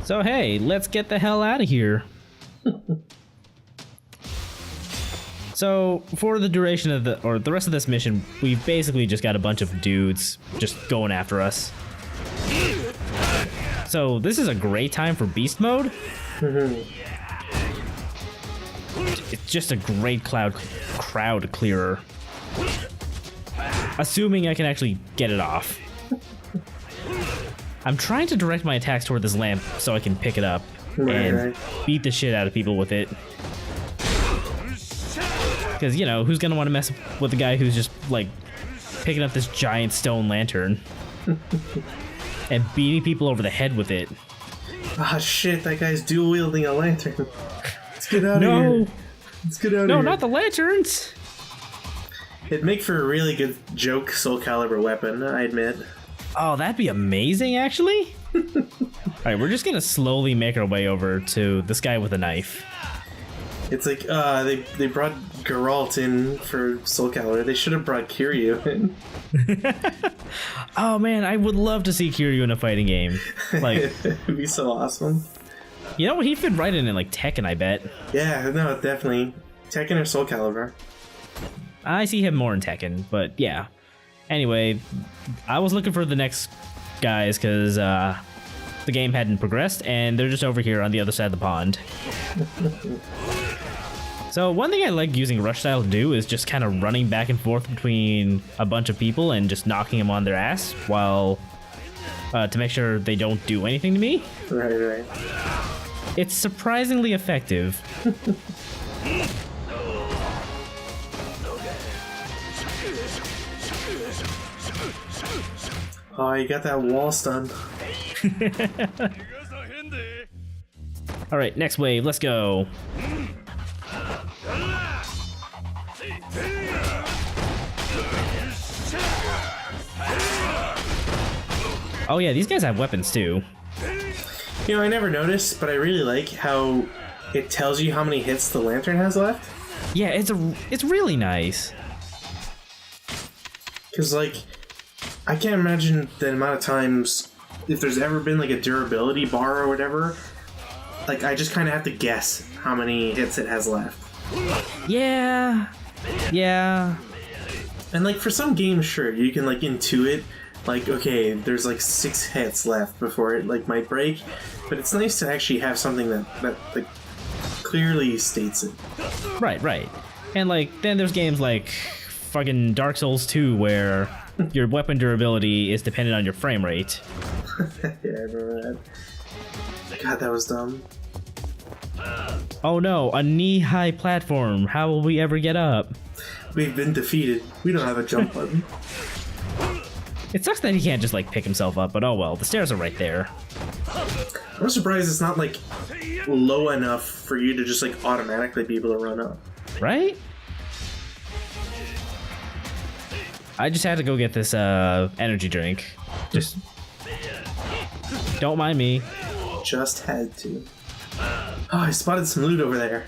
So hey, let's get the hell out of here. So for the duration of the rest of this mission, we've basically just got a bunch of dudes just going after us. So this is a great time for beast mode. It's just a great crowd clearer. Assuming I can actually get it off. I'm trying to direct my attacks toward this lamp so I can pick it up and beat the shit out of people with it. Because, you know, who's gonna want to mess with the guy who's just, like, picking up this giant stone lantern and beating people over the head with it? Ah, shit, that guy's dual wielding a lantern. Let's get out of here. Let's get out of here. No, not the lanterns! It'd make for a really good joke Soul Calibur weapon, I admit. Oh, that'd be amazing, actually. Alright, we're just gonna slowly make our way over to this guy with a knife. It's like, they brought Geralt in for Soul Calibur. They should have brought Kiryu in. Oh man, I would love to see Kiryu in a fighting game. Like, it'd be so awesome. You know what? He'd fit right in like Tekken, I bet. Yeah, no, definitely. Tekken or Soul Calibur. I see him more in Tekken, but yeah. Anyway, I was looking for the next guys because the game hadn't progressed, and they're just over here on the other side of the pond. So one thing I like using Rush Style to do is just kind of running back and forth between a bunch of people and just knocking them on their ass while to make sure they don't do anything to me. Right. It's surprisingly effective. Oh, you got that wall stun. Alright, next wave, let's go. Oh yeah, these guys have weapons too. You know, I never noticed, but I really like how it tells you how many hits the lantern has left. Yeah, it's really nice. Because, like, I can't imagine the amount of times, if there's ever been, like, a durability bar or whatever, like, I just kind of have to guess how many hits it has left. Yeah. And, like, for some games, sure, you can, like, intuit, like, okay, there's, like, 6 hits left before it, like, might break, but it's nice to actually have something that like, clearly states it. Right. And, like, then there's games like fucking Dark Souls 2 where your weapon durability is dependent on your frame rate. Yeah, I remember that. God, that was dumb. Oh no, a knee-high platform. How will we ever get up? We've been defeated. We don't have a jump button. It sucks that he can't just, like, pick himself up, but oh well, the stairs are right there. I'm surprised it's not, like, low enough for you to just, like, automatically be able to run up. Right? I just had to go get this energy drink. Just don't mind me. Just had to. Oh, I spotted some loot over there.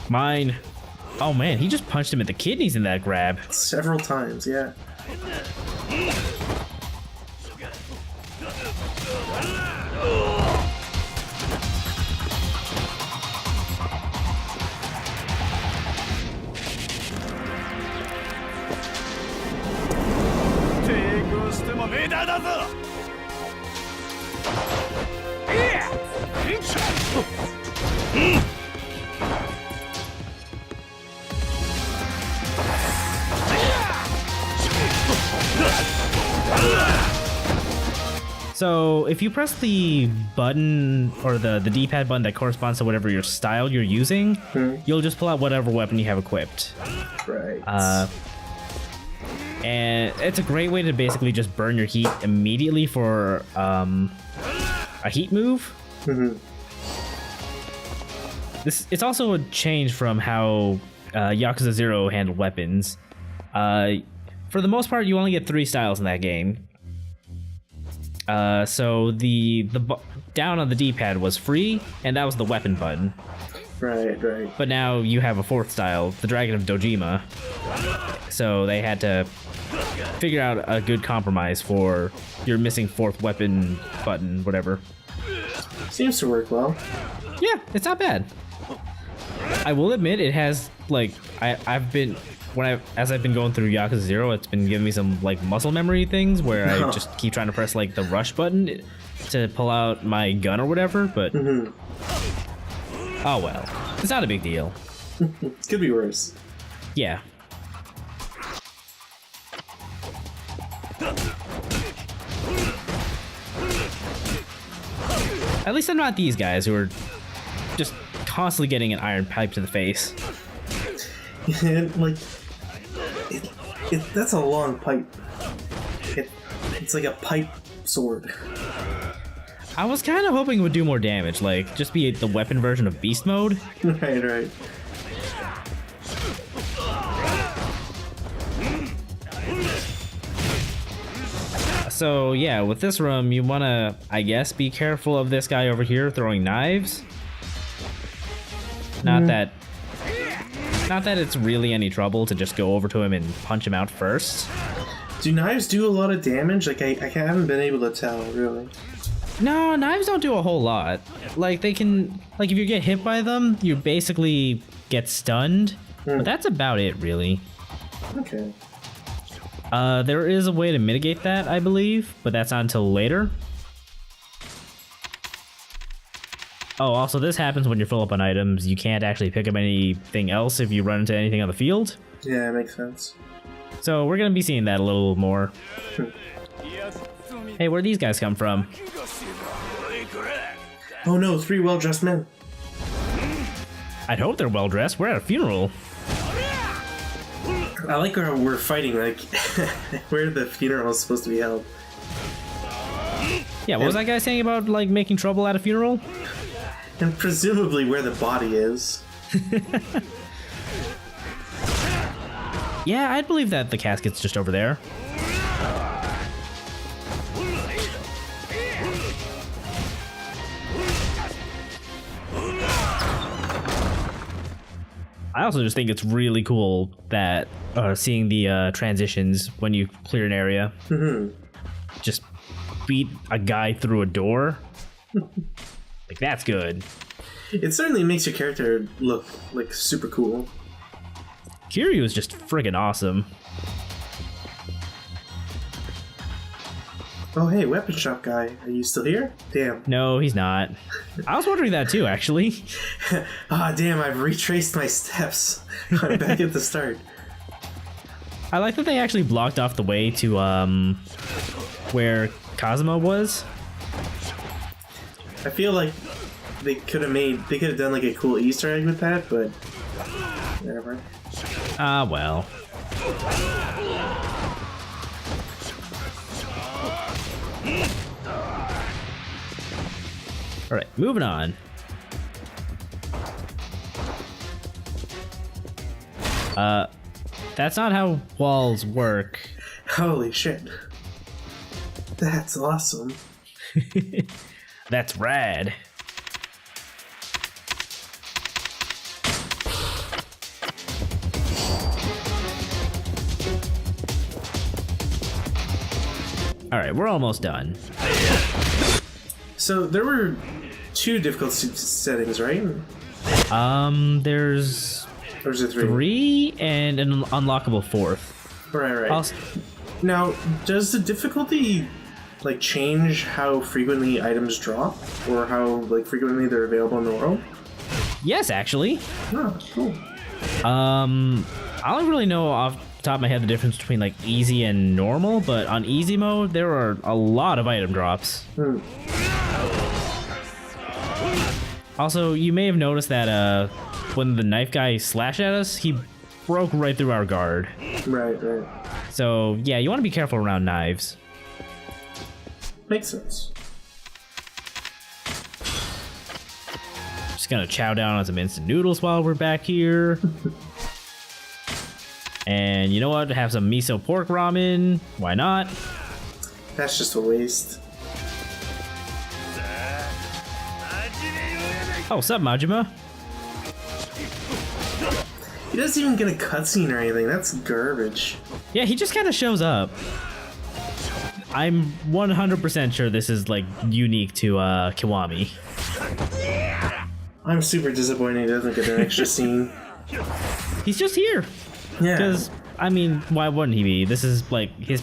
Mine. Oh man, he just punched him in the kidneys in that grab. Several times, yeah. So if you press the button or the D-pad button that corresponds to whatever your style you're using, you'll just pull out whatever weapon you have equipped. Right. And it's a great way to basically just burn your heat immediately for a heat move. It's also a change from how Yakuza 0 handled weapons. For the most part, you only get 3 styles in that game. So the down on the D-pad was free, and that was the weapon button. Right, right. But now you have a 4th style, the Dragon of Dojima. So they had to figure out a good compromise for your missing 4th weapon button, whatever. Seems to work well. Yeah, it's not bad. I will admit it has like I've been as I've been going through Yakuza 0, it's been giving me some like muscle memory things where I just keep trying to press like the rush button to pull out my gun or whatever, but oh well. It's not a big deal. Could be worse. Yeah. At least I'm not these guys who are just constantly getting an iron pipe to the face. Like, that's a long pipe. It's like a pipe sword. I was kind of hoping it would do more damage, like just be the weapon version of beast mode. Right, right. So yeah, with this room, you want to, I guess, be careful of this guy over here throwing knives. Not that it's really any trouble to just go over to him and punch him out first. Do knives do a lot of damage? Like, I haven't been able to tell, really. No, knives don't do a whole lot. Like, they can, like, if you get hit by them, you basically get stunned. But that's about it, really. Okay. There is a way to mitigate that, I believe, but that's not until later. Oh, also this happens when you're full up on items. You can't actually pick up anything else if you run into anything on the field. Yeah, makes sense. So we're gonna be seeing that a little more. Hey, where'd these guys come from? Oh no, 3 well-dressed men. I'd hope they're well dressed. We're at a funeral. I like how we're fighting, like, where the funeral is supposed to be held. Yeah, what was that guy saying about, like, making trouble at a funeral? And presumably where the body is. Yeah, I'd believe that the casket's just over there. I also just think it's really cool that seeing the transitions when you clear an area. Just beat a guy through a door. Like, that's good. It certainly makes your character look, like, super cool. Kiryu is just friggin' awesome. Oh hey, weapon shop guy, are you still here? Damn. No, he's not. I was wondering that too, actually. Ah, damn, I've retraced my steps. I'm back at the start. I like that they actually blocked off the way to where Kazuma was. I feel like they could have done like a cool Easter egg with that, but whatever. Ah, well. Alright, moving on. That's not how walls work. Holy shit. That's awesome. That's rad. Alright, we're almost done. So there were 2 difficulty settings, right? There's Or is it 3? 3 and an unlockable 4th. Right. Now, does the difficulty like change how frequently items drop, or how like frequently they're available in the world? Yes, actually. Oh, cool. I don't really know off the top of my head the difference between like easy and normal, but on easy mode there are a lot of item drops. Also, you may have noticed that when the knife guy slashed at us, he broke right through our guard. Right. So yeah, you want to be careful around knives. Makes sense. Just gonna chow down on some instant noodles while we're back here. And you know what? Have some miso pork ramen. Why not? That's just a waste. Oh, what's up, Majima? He doesn't even get a cutscene or anything. That's garbage. Yeah, he just kind of shows up. I'm 100% sure this is like unique to Kiwami. I'm super disappointed he doesn't get an extra scene. He's just here. Yeah. Because, I mean, why wouldn't he be? This is like his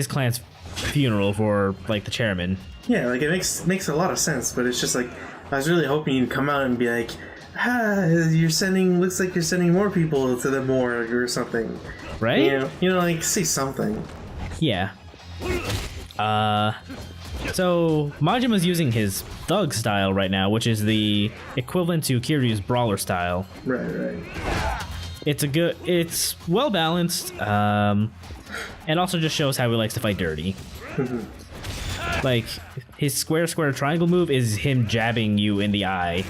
clan's funeral for like the chairman. Yeah, like it makes a lot of sense, but it's just like I was really hoping you'd come out and be like, looks like you're sending more people to the morgue or something. Right? You know, like say something. Yeah. So Majima's using his thug style right now, which is the equivalent to Kiryu's brawler style. Right. It's well balanced, and also just shows how he likes to fight dirty. Like his square triangle move is him jabbing you in the eye.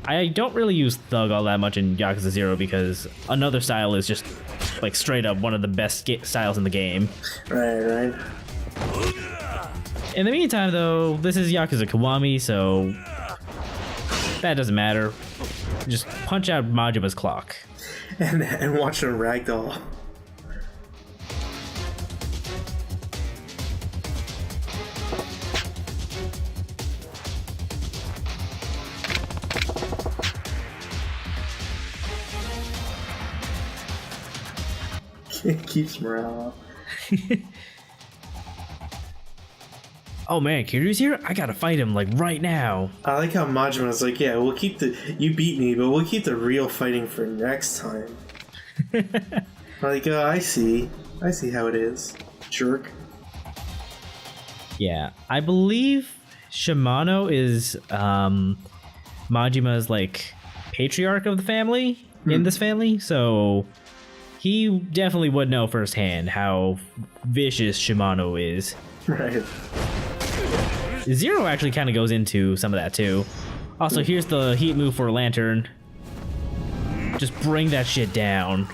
I don't really use thug all that much in Yakuza 0 because another style is just like straight up one of the best styles in the game. Right. In the meantime, though, this is Yakuza Kiwami, so that doesn't matter. Just punch out Majima's clock. And watch him ragdoll. It keeps morale up. Oh man, Kiryu's here? I gotta fight him like right now. I like how Majima's like, yeah, you beat me, but we'll keep the real fighting for next time. Like, oh, I see how it is. Jerk. Yeah, I believe Shimano is Majima's like patriarch of the family in this family, so he definitely would know firsthand how vicious Shimano is. Right. Zero actually kind of goes into some of that too. Also, here's the heat move for Lantern. Just bring that shit down.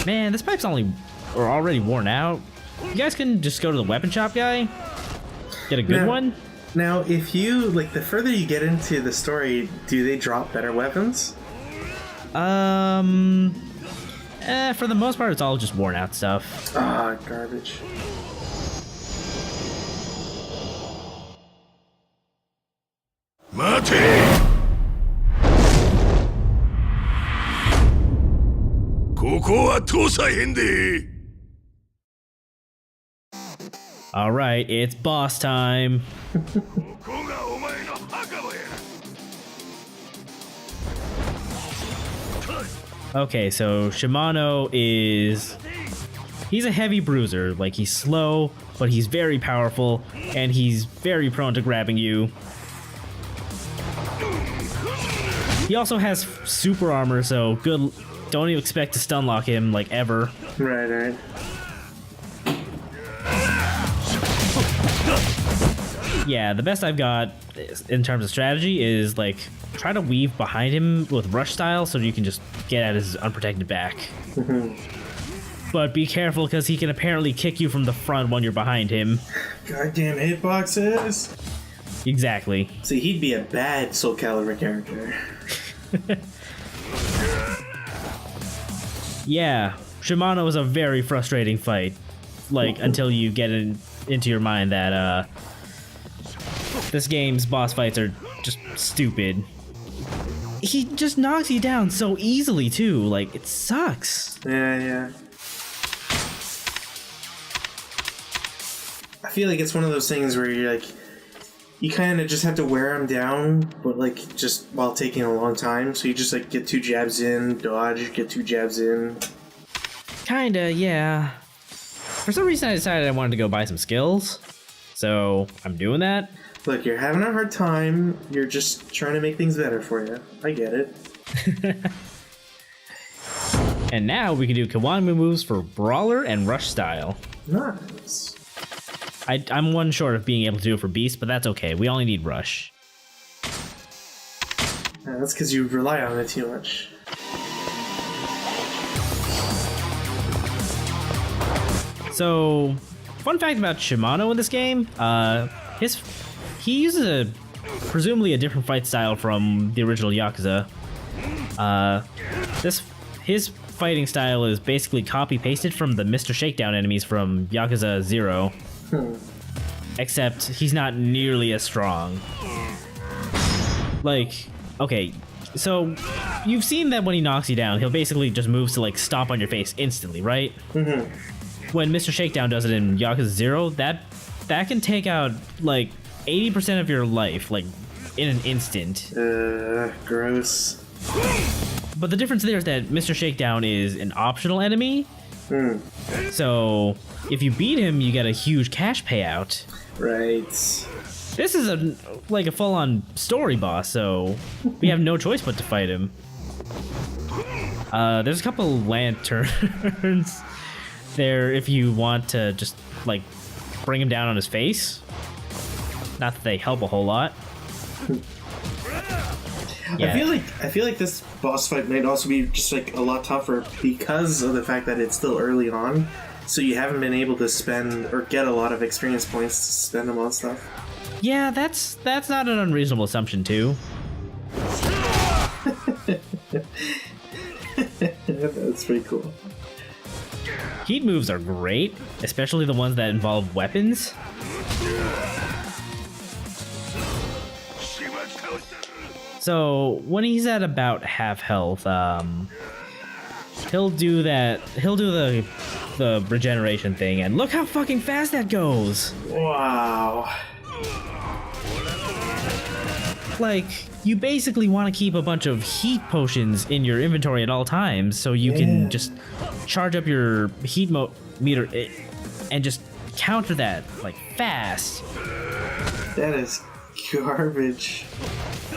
Man, this pipe's already worn out. You guys can just go to the weapon shop guy. Get a good one. Now, if you, like, the further you get into the story, do they drop better weapons? For the most part, it's all just worn out stuff. Ah, garbage. Mate! Koko wa tosahen de! Alright, it's boss time. Okay, so Shimano he's a heavy bruiser. Like, he's slow, but he's very powerful, and he's very prone to grabbing you. He also has super armor, so don't even expect to stun lock him, like, ever. Right. Yeah, the best I've got in terms of strategy is, like, try to weave behind him with rush style so you can just get at his unprotected back. But be careful, because he can apparently kick you from the front when you're behind him. Goddamn hitboxes! Exactly. See, he'd be a bad Soul Calibur character. Yeah, Shimano is a very frustrating fight. Like, until you get into your mind that, this game's boss fights are just stupid. He just knocks you down so easily, too. Like, it sucks. Yeah. I feel like it's one of those things where you're like, you kind of just have to wear him down, but like just while taking a long time. So you just like get 2 jabs in, dodge, get 2 jabs in. Kinda, yeah. For some reason I decided I wanted to go buy some skills. So I'm doing that. Look, you're having a hard time. You're just trying to make things better for you. I get it. And now we can do Kiwami moves for Brawler and Rush style. Nice. I'm one short of being able to do it for Beast, but that's okay. We only need Rush. Yeah, that's because you rely on it too much. So, fun fact about Shimano in this game, he uses presumably a different fight style from the original Yakuza. His fighting style is basically copy-pasted from the Mr. Shakedown enemies from Yakuza 0. Except he's not nearly as strong. Like, okay, so you've seen that when he knocks you down, he'll basically just move to like stomp on your face instantly, right? Mm-hmm. When Mr. Shakedown does it in Yakuza 0, that can take out like 80% of your life, like in an instant. Gross. But the difference there is that Mr. Shakedown is an optional enemy. So if you beat him, you get a huge cash payout. Right. This is a full-on story boss, so we have no choice but to fight him. There's a couple lanterns there if you want to just like bring him down on his face. Not that they help a whole lot. Yeah. I feel like this boss fight might also be just like a lot tougher because of the fact that it's still early on, so you haven't been able to spend or get a lot of experience points to spend them on stuff. Yeah, that's not an unreasonable assumption too. That's pretty cool. Heat moves are great, especially the ones that involve weapons. So when he's at about half health, he'll do the regeneration thing, and look how fucking fast that goes. Wow. Like, you basically want to keep a bunch of heat potions in your inventory at all times, so you can just charge up your heat meter and just counter that like fast. That is garbage.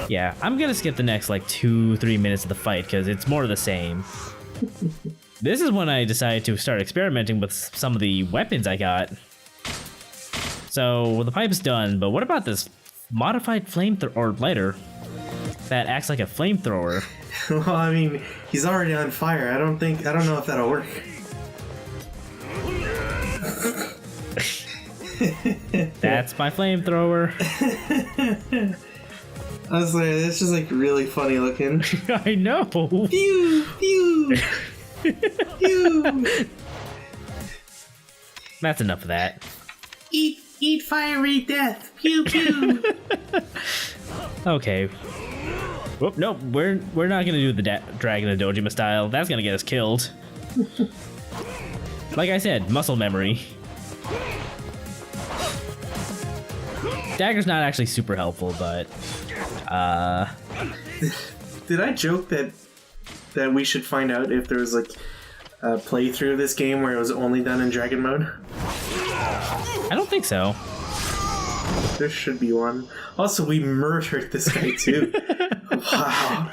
Yeah, I'm gonna skip the next like 2-3 minutes of the fight because it's more of the same. This is when I decided to start experimenting with some of the weapons I got. So the pipe's done, but what about this modified flamethrower or lighter that acts like a flamethrower? Well, I mean, he's already on fire. I don't know if that'll work. That's my flamethrower. I was like, that's just like really funny looking. I know. Pew pew pew. That's enough of that. Eat fiery death. Pew pew. Okay. Whoop, nope, we're not gonna do the Dragon of Dojima style. That's gonna get us killed. Like I said, muscle memory. Dagger's not actually super helpful, but Did I joke that we should find out if there was like a playthrough of this game where it was only done in dragon mode? I don't think so. There should be one. Also, we murdered this guy too. Wow.